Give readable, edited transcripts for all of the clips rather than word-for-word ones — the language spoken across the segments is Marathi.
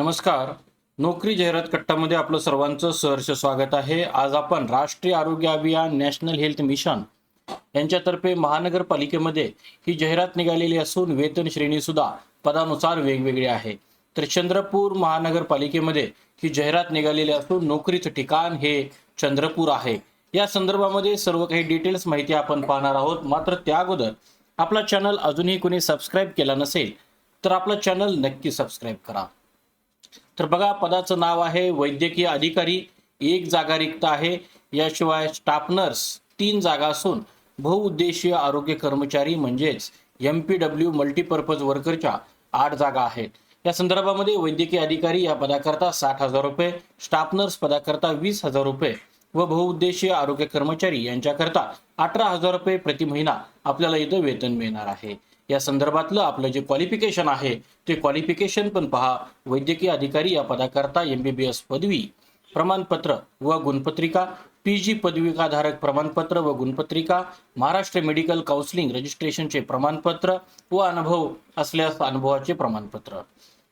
नमस्कार. नोकरी जाहिरात कट्टामध्ये आपलं सर्वांचं सहर्ष स्वागत आहे. आज आपण राष्ट्रीय आरोग्य अभियान नॅशनल हेल्थ मिशन यांच्यातर्फे महानगरपालिकेमध्ये ही जाहिरात निघालेली असून वेतन श्रेणी सुद्धा पदानुसार वेगवेगळी आहे. तर चंद्रपूर महानगरपालिकेमध्ये ही जाहिरात निघालेली असून नोकरीचं ठिकाण हे चंद्रपूर आहे. या संदर्भामध्ये सर्व काही डिटेल्स माहिती आपण पाहणार आहोत. मात्र त्या अगोदर आपला चॅनल अजूनही कोणी सबस्क्राईब केला नसेल तर आपला चॅनल नक्की सबस्क्राईब करा. तर बघा, पदाचं नाव आहे वैद्यकीय अधिकारी. एक जागा रिक्त आहे. याशिवाय स्टाफ नर्स 3 जागा असून बहुउद्देशीय आरोग्य कर्मचारी म्हणजेच MPW मल्टीपर्पज वर्करच्या 8 जागा आहेत. या संदर्भामध्ये वैद्यकीय अधिकारी या पदाकरता 60,000 रुपये, स्टाफ नर्स पदाकरता 20,000 रुपये व बहुउद्देशीय आरोग्य कर्मचारी यांच्याकरता 18,000 रुपये प्रति महिना आपल्याला इथं वेतन मिळणार आहे. या संदर्भातलं आपलं जे क्वालिफिकेशन आहे ते क्वालिफिकेशन पण पहा. वैद्यकीय अधिकारी या पदाकरता MBBS पदवी, प्रमाणपत्र व गुणपत्रिका, PG पदविकाधारक प्रमाणपत्र व गुणपत्रिका, महाराष्ट्र मेडिकल काउन्सिलिंग रजिस्ट्रेशनचे प्रमाणपत्र व अनुभव असल्यास अनुभवाचे प्रमाणपत्र.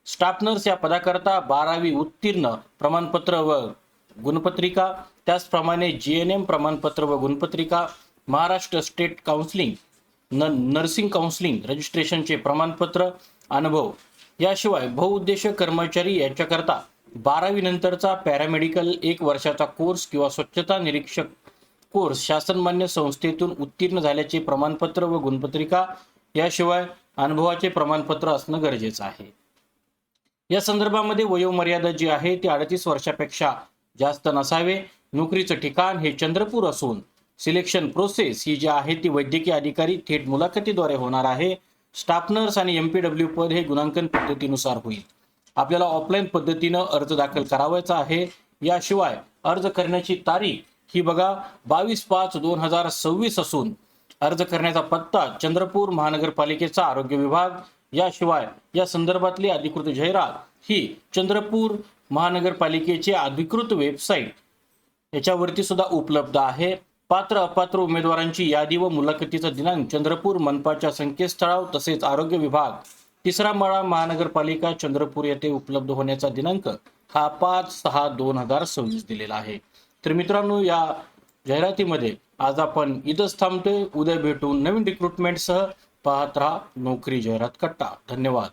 स्टाफ नर्स या पदाकरता 12वी उत्तीर्ण प्रमाणपत्र व गुणपत्रिका, त्याचप्रमाणे GNM प्रमाणपत्र व गुणपत्रिका, Maharashtra state counselling nursing counselling रजिस्ट्रेशनचे प्रमाणपत्र, अनुभव. याशिवाय बहुउद्देशीय कर्मचारी याच्याकरता 12वी नंतरचा पॅरामेडिकल 1 वर्षाचा कोर्स किंवा स्वच्छता निरीक्षक कोर्स शासनमान्य संस्थेतून उत्तीर्ण झाल्याचे प्रमाणपत्र व गुणपत्रिका, याशिवाय अनुभवाचे प्रमाणपत्र असणं गरजेचं आहे. या संदर्भामध्ये वयोमर्यादा जी आहे ती 38 वर्षापेक्षा जास्त नसावे. नोकरीचं ठिकाण हे चंद्रपूर असून सिलेक्शन प्रोसेस ही जी आहे ती वैद्यकीय अधिकारी थेट मुलाखतीद्वारे होणार आहे. स्टाफ नर्स आणि MPW पद हे गुणांकन पद्धतीनुसार होईल. आपल्याला ऑफलाईन पद्धतीनं अर्ज दाखल करावायचा आहे. याशिवाय अर्ज करण्याची तारीख ही बघा 22/5/2026 असून अर्ज करण्याचा पत्ता चंद्रपूर महानगरपालिकेचा आरोग्य विभाग. याशिवाय या संदर्भातली अधिकृत जाहिरात ही चंद्रपूर महानगरपालिकेची अधिकृत वेबसाईट याच्यावरती सुद्धा उपलब्ध आहे. पात्र अपात्र उमेदवारांची यादी व मुलाखतीचा दिनांक चंद्रपूर मनपाच्या संकेतस्थळावर तसेच आरोग्य विभाग 3रा मळा महानगरपालिका चंद्रपूर येथे उपलब्ध होण्याचा दिनांक हा 5/6/2026 दिलेला आहे. तर मित्रांनो, या जाहिरातीमध्ये आज आपण इथंच थांबतोय. उद्या भेटू नवीन रिक्रुटमेंटसह. पाहत राहा नोकरी जाहिरात कट्टा. धन्यवाद.